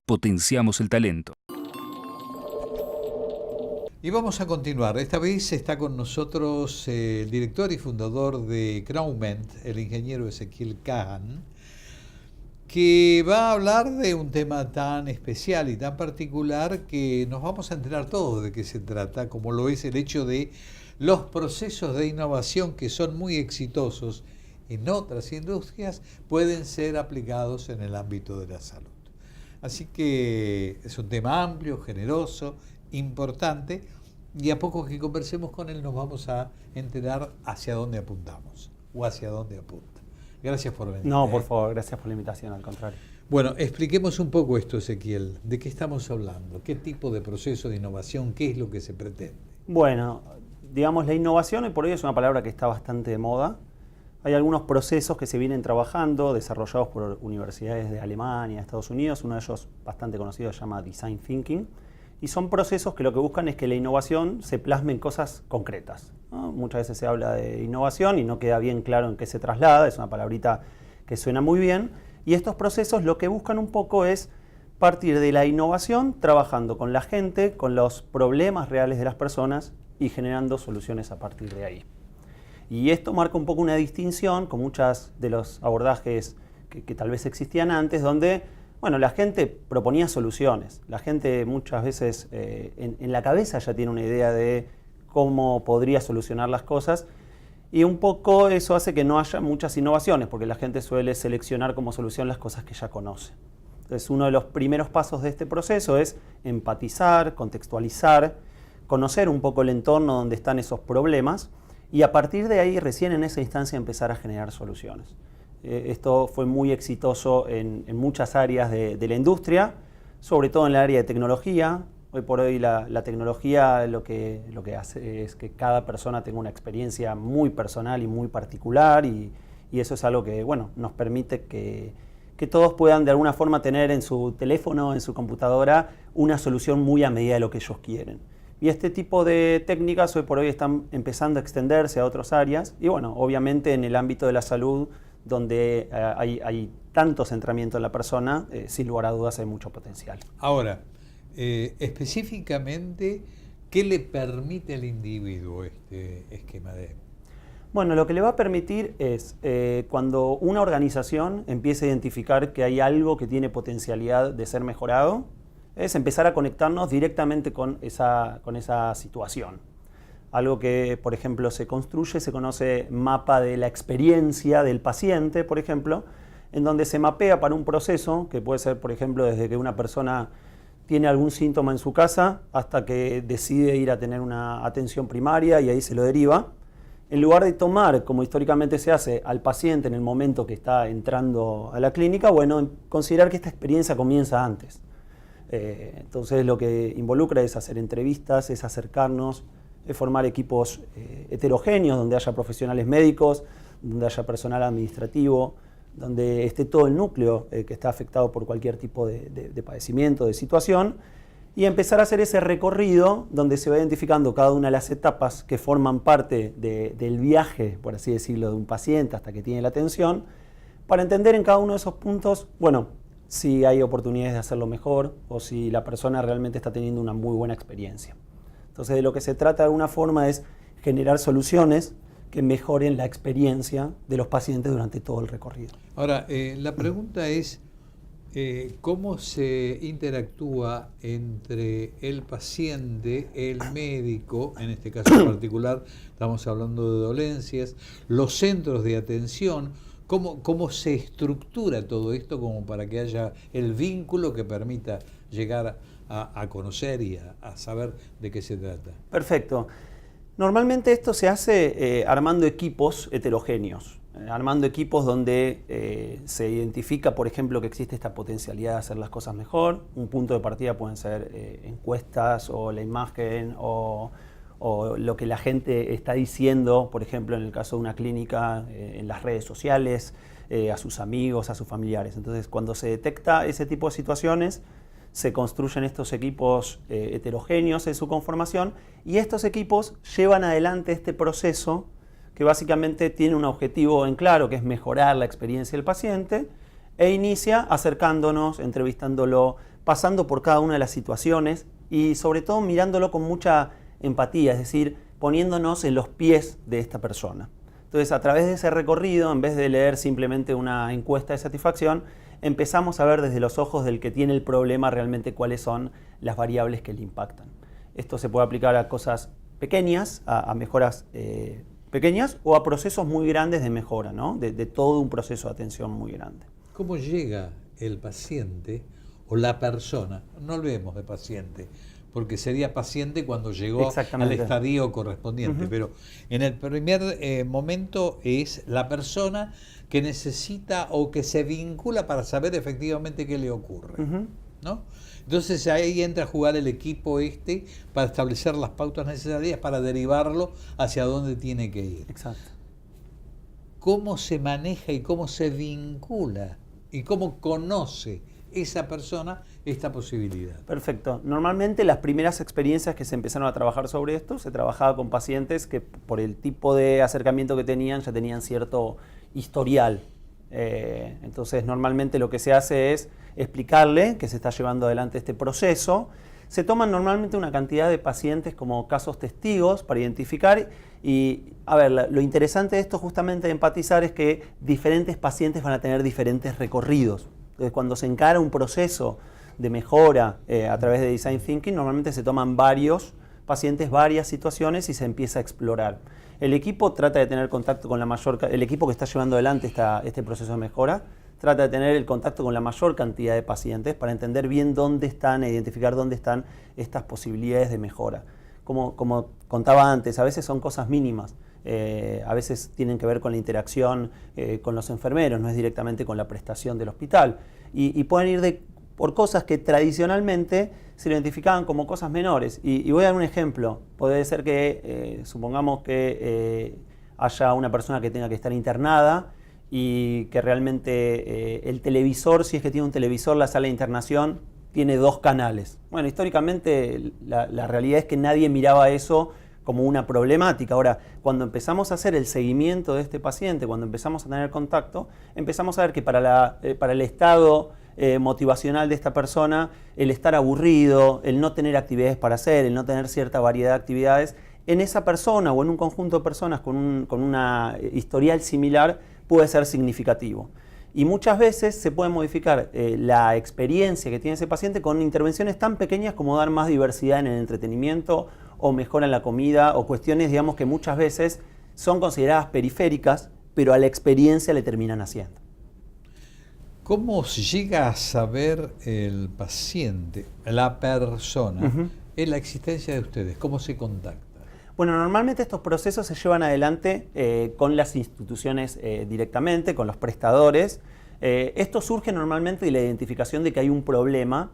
Potenciamos el talento. Y vamos a continuar. Esta vez está con nosotros el director y fundador de Crowment, el ingeniero Ezequiel Kahn, que va a hablar de un tema tan especial y tan particular que nos vamos a enterar todos de qué se trata, como lo es el hecho de los procesos de innovación que son muy exitosos en otras industrias pueden ser aplicados en el ámbito de la salud. Así que es un tema amplio, generoso, importante, y a poco que conversemos con él nos vamos a enterar hacia dónde apuntamos o hacia dónde apunta. Gracias por venir. No, por favor, gracias por la invitación, al contrario. Bueno, expliquemos un poco esto, Ezequiel. ¿De qué estamos hablando? ¿Qué tipo de proceso de innovación? ¿Qué es lo que se pretende? Bueno, digamos, la innovación hoy por hoy es una palabra que está bastante de moda. Hay algunos procesos que se vienen trabajando, desarrollados por universidades de Alemania, Estados Unidos. Uno de ellos, bastante conocido, se llama Design Thinking. Y son procesos que lo que buscan es que la innovación se plasme en cosas concretas, ¿no? Muchas veces se habla de innovación y no queda bien claro en qué se traslada. Es una palabrita que suena muy bien. Y estos procesos lo que buscan un poco es partir de la innovación, trabajando con la gente, con los problemas reales de las personas y generando soluciones a partir de ahí. Y esto marca un poco una distinción con muchos de los abordajes que tal vez existían antes, donde bueno, la gente proponía soluciones. La gente muchas veces en la cabeza ya tiene una idea de cómo podría solucionar las cosas, y un poco eso hace que no haya muchas innovaciones, porque la gente suele seleccionar como solución las cosas que ya conoce. Entonces, uno de los primeros pasos de este proceso es empatizar, contextualizar, conocer un poco el entorno donde están esos problemas, y a partir de ahí, recién en esa instancia, empezar a generar soluciones. Esto fue muy exitoso en muchas áreas de la industria, sobre todo en el área de tecnología. Hoy por hoy la tecnología lo que hace es que cada persona tenga una experiencia muy personal y muy particular, y eso es algo que bueno, nos permite que todos puedan de alguna forma tener en su teléfono, en su computadora, una solución muy a medida de lo que ellos quieren. Y este tipo de técnicas hoy por hoy están empezando a extenderse a otras áreas. Y bueno, obviamente en el ámbito de la salud, donde hay tanto centramiento en la persona, sin lugar a dudas hay mucho potencial. Ahora, específicamente, ¿qué le permite al individuo este esquema de...? Bueno, lo que le va a permitir es, cuando una organización empieza a identificar que hay algo que tiene potencialidad de ser mejorado, es empezar a conectarnos directamente con esa situación. Algo que, por ejemplo, se construye, se conoce mapa de la experiencia del paciente, por ejemplo, en donde se mapea para un proceso, que puede ser, por ejemplo, desde que una persona tiene algún síntoma en su casa hasta que decide ir a tener una atención primaria y ahí se lo deriva. En lugar de tomar, como históricamente se hace, al paciente en el momento que está entrando a la clínica, bueno, considerar que esta experiencia comienza antes. Entonces lo que involucra es hacer entrevistas, es acercarnos, es formar equipos heterogéneos, donde haya profesionales médicos, donde haya personal administrativo, donde esté todo el núcleo que está afectado por cualquier tipo de padecimiento, de situación, y empezar a hacer ese recorrido donde se va identificando cada una de las etapas que forman parte del viaje, por así decirlo, de un paciente hasta que tiene la atención, para entender en cada uno de esos puntos, bueno, si hay oportunidades de hacerlo mejor o si la persona realmente está teniendo una muy buena experiencia. Entonces, de lo que se trata de alguna forma es generar soluciones que mejoren la experiencia de los pacientes durante todo el recorrido. Ahora, la pregunta es, ¿cómo se interactúa entre el paciente, el médico, en este caso en particular, estamos hablando de dolencias, los centros de atención? ¿Cómo se estructura todo esto como para que haya el vínculo que permita llegar a conocer y a saber de qué se trata? Perfecto. Normalmente esto se hace armando equipos heterogéneos, armando equipos donde se identifica, por ejemplo, que existe esta potencialidad de hacer las cosas mejor. Un punto de partida pueden ser encuestas o la imagen o lo que la gente está diciendo, por ejemplo, en el caso de una clínica, en las redes sociales, a sus amigos, a sus familiares. Entonces, cuando se detecta ese tipo de situaciones, se construyen estos equipos heterogéneos en su conformación, y estos equipos llevan adelante este proceso que básicamente tiene un objetivo en claro, que es mejorar la experiencia del paciente, e inicia acercándonos, entrevistándolo, pasando por cada una de las situaciones y sobre todo mirándolo con mucha empatía, es decir, poniéndonos en los pies de esta persona. Entonces, a través de ese recorrido, en vez de leer simplemente una encuesta de satisfacción, empezamos a ver desde los ojos del que tiene el problema realmente cuáles son las variables que le impactan. Esto se puede aplicar a cosas pequeñas, a mejoras pequeñas o a procesos muy grandes de mejora, ¿no? de todo un proceso de atención muy grande. ¿Cómo llega el paciente o la persona? No olvidemos de paciente, porque sería paciente cuando llegó al estadio correspondiente, pero en el primer momento es la persona que necesita o que se vincula para saber efectivamente qué le ocurre, ¿no? Entonces ahí entra a jugar el equipo para establecer las pautas necesarias para derivarlo hacia dónde tiene que ir. Exacto. ¿Cómo se maneja y cómo se vincula y cómo conoce esa persona esta posibilidad? Perfecto. Normalmente las primeras experiencias que se empezaron a trabajar sobre esto, se trabajaba con pacientes que por el tipo de acercamiento que tenían ya tenían cierto historial. Entonces normalmente lo que se hace es explicarle que se está llevando adelante este proceso. Se toman normalmente una cantidad de pacientes como casos testigos para identificar y, a ver, lo interesante de esto justamente de empatizar es que diferentes pacientes van a tener diferentes recorridos. Entonces cuando se encara un proceso de mejora a través de Design Thinking, normalmente se toman varios pacientes, varias situaciones y se empieza a explorar. El equipo trata de tener contacto con el equipo que está llevando adelante este proceso de mejora, trata de tener el contacto con la mayor cantidad de pacientes para entender bien dónde están, identificar dónde están estas posibilidades de mejora. Como contaba antes, a veces son cosas mínimas, a veces tienen que ver con la interacción con los enfermeros, no es directamente con la prestación del hospital. Y pueden ir por cosas que tradicionalmente se lo identificaban como cosas menores. Y voy a dar un ejemplo. Puede ser que, supongamos que haya una persona que tenga que estar internada y que realmente el televisor, si es que tiene un televisor, la sala de internación tiene 2 canales. Bueno, históricamente la realidad es que nadie miraba eso como una problemática. Ahora, cuando empezamos a hacer el seguimiento de este paciente, cuando empezamos a tener contacto, empezamos a ver que para el estado motivacional de esta persona, el estar aburrido, el no tener actividades para hacer, el no tener cierta variedad de actividades, en esa persona o en un conjunto de personas con una historial similar puede ser significativo. Y muchas veces se puede modificar la experiencia que tiene ese paciente con intervenciones tan pequeñas como dar más diversidad en el entretenimiento o mejora en la comida o cuestiones, digamos, que muchas veces son consideradas periféricas, pero a la experiencia le terminan haciendo. ¿Cómo llega a saber el paciente, la persona, en la existencia de ustedes? ¿Cómo se contacta? Bueno, normalmente estos procesos se llevan adelante con las instituciones directamente, con los prestadores. Esto surge normalmente de la identificación de que hay un problema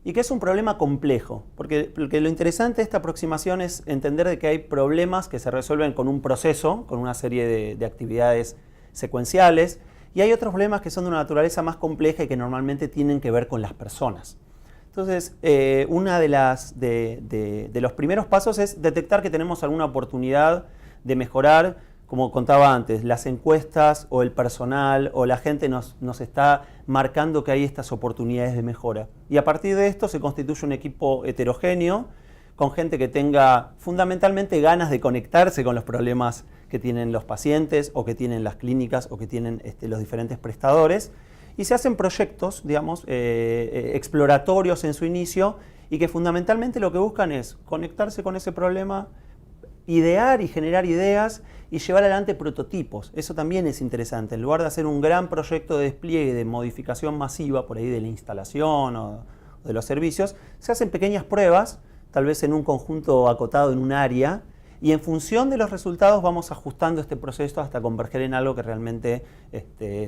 y que es un problema complejo, porque lo interesante de esta aproximación es entender de que hay problemas que se resuelven con un proceso, con una serie de actividades secuenciales, y hay otros problemas que son de una naturaleza más compleja y que normalmente tienen que ver con las personas. Entonces, una de los primeros pasos es detectar que tenemos alguna oportunidad de mejorar, como contaba antes, las encuestas o el personal o la gente nos está marcando que hay estas oportunidades de mejora. Y a partir de esto se constituye un equipo heterogéneo, con gente que tenga fundamentalmente ganas de conectarse con los problemas que tienen los pacientes o que tienen las clínicas o que tienen los diferentes prestadores. Y se hacen proyectos, digamos, exploratorios en su inicio y que fundamentalmente lo que buscan es conectarse con ese problema, idear y generar ideas y llevar adelante prototipos. Eso también es interesante. En lugar de hacer un gran proyecto de despliegue, de modificación masiva por ahí de la instalación o de los servicios, se hacen pequeñas pruebas, tal vez en un conjunto acotado en un área, y en función de los resultados vamos ajustando este proceso hasta converger en algo que realmente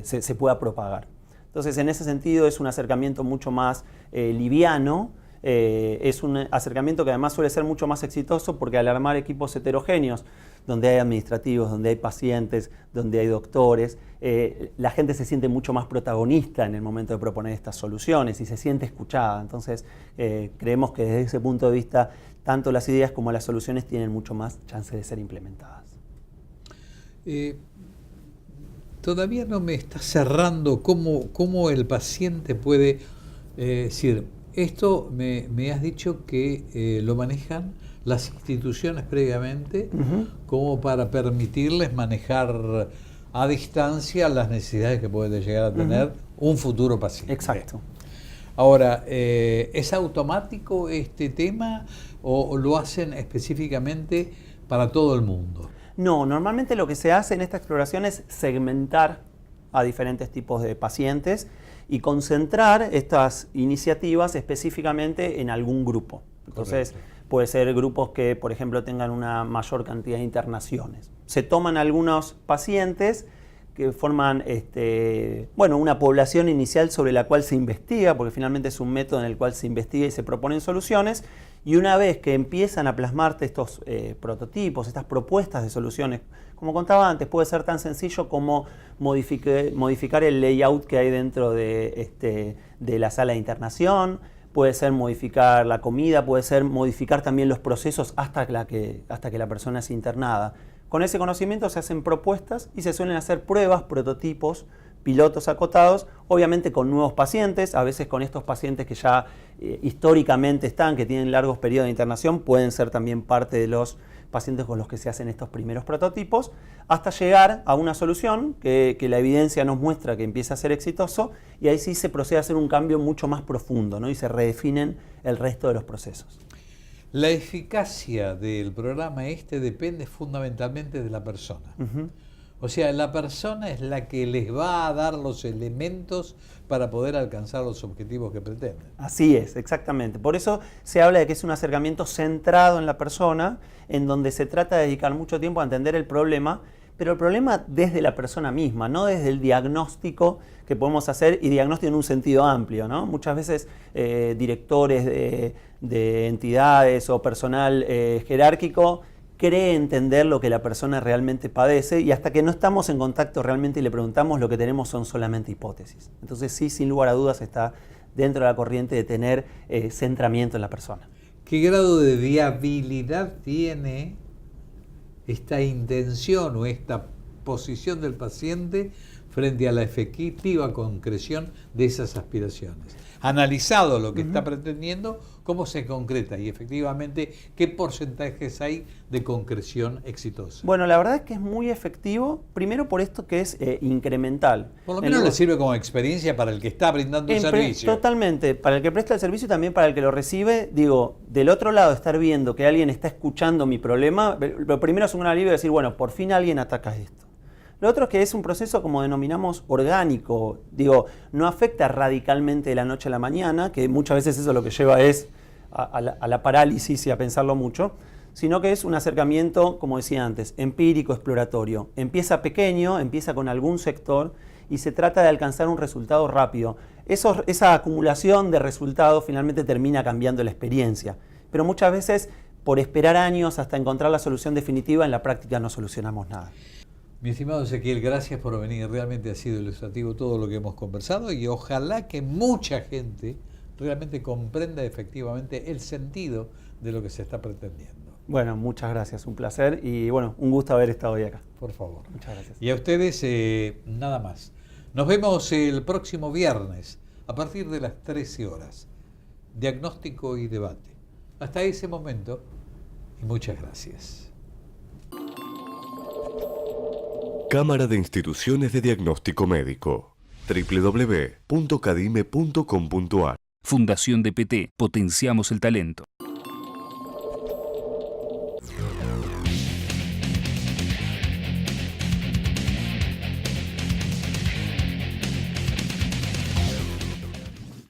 se pueda propagar. Entonces, en ese sentido es un acercamiento mucho más liviano, es un acercamiento que además suele ser mucho más exitoso porque al armar equipos heterogéneos, donde hay administrativos, donde hay pacientes, donde hay doctores, la gente se siente mucho más protagonista en el momento de proponer estas soluciones y se siente escuchada. Entonces, creemos que desde ese punto de vista, tanto las ideas como las soluciones tienen mucho más chance de ser implementadas. todavía no me está cerrando cómo el paciente puede decir, esto me has dicho que lo manejan las instituciones previamente como para permitirles manejar a distancia las necesidades que puede llegar a tener un futuro paciente. Exacto. Ahora, ¿es automático este tema o lo hacen específicamente para todo el mundo? No, normalmente lo que se hace en esta exploración es segmentar a diferentes tipos de pacientes y concentrar estas iniciativas específicamente en algún grupo. Entonces, correcto, puede ser grupos que, por ejemplo, tengan una mayor cantidad de internaciones. Se toman algunos pacientes que forman una población inicial sobre la cual se investiga, porque finalmente es un método en el cual se investiga y se proponen soluciones, y una vez que empiezan a plasmarse estos prototipos, estas propuestas de soluciones, como contaba antes, puede ser tan sencillo como modificar el layout que hay dentro de la sala de internación, puede ser modificar la comida, puede ser modificar también los procesos hasta que la persona es internada. Con ese conocimiento se hacen propuestas y se suelen hacer pruebas, prototipos, pilotos acotados, obviamente con nuevos pacientes, a veces con estos pacientes que ya históricamente están, que tienen largos periodos de internación, pueden ser también parte de los pacientes con los que se hacen estos primeros prototipos, hasta llegar a una solución que la evidencia nos muestra que empieza a ser exitoso, y ahí sí se procede a hacer un cambio mucho más profundo, ¿no? Y se redefinen el resto de los procesos. La eficacia del programa depende fundamentalmente de la persona. O sea, la persona es la que les va a dar los elementos para poder alcanzar los objetivos que pretenden. Así es, exactamente. Por eso se habla de que es un acercamiento centrado en la persona, en donde se trata de dedicar mucho tiempo a entender el problema, pero el problema desde la persona misma, no desde el diagnóstico que podemos hacer, y diagnóstico en un sentido amplio, ¿no? Muchas veces directores de entidades o personal jerárquico cree entender lo que la persona realmente padece, y hasta que no estamos en contacto realmente y le preguntamos, lo que tenemos son solamente hipótesis. Entonces sí, sin lugar a dudas, está dentro de la corriente de tener centramiento en la persona. ¿Qué grado de viabilidad tiene esta intención o esta posición del paciente frente a la efectiva concreción de esas aspiraciones? Analizado lo que está pretendiendo, ¿cómo se concreta? Y efectivamente, ¿qué porcentajes hay de concreción exitosa? Bueno, la verdad es que es muy efectivo, primero por esto que es incremental. Por lo menos le sirve como experiencia para el que está brindando el servicio. Totalmente, para el que presta el servicio y también para el que lo recibe. Digo, del otro lado, estar viendo que alguien está escuchando mi problema, lo primero es un alivio de decir, bueno, por fin alguien ataca esto. Lo otro es que es un proceso, como denominamos, orgánico. Digo, no afecta radicalmente de la noche a la mañana, que muchas veces eso lo que lleva es a la parálisis y a pensarlo mucho, sino que es un acercamiento, como decía antes, empírico, exploratorio. Empieza pequeño, empieza con algún sector y se trata de alcanzar un resultado rápido. Esa acumulación de resultados finalmente termina cambiando la experiencia. Pero muchas veces, por esperar años hasta encontrar la solución definitiva, en la práctica no solucionamos nada. Mi estimado Ezequiel, gracias por venir. Realmente ha sido ilustrativo todo lo que hemos conversado, y ojalá que mucha gente realmente comprenda efectivamente el sentido de lo que se está pretendiendo. Bueno, muchas gracias, un placer, y bueno, un gusto haber estado hoy acá. Por favor. Muchas gracias. Y a ustedes, nada más. Nos vemos el próximo viernes a partir de las 13 horas. Diagnóstico y debate. Hasta ese momento, y muchas gracias. Cámara de Instituciones de Diagnóstico Médico. www.cadime.com.ar. Fundación DPT. Potenciamos el talento.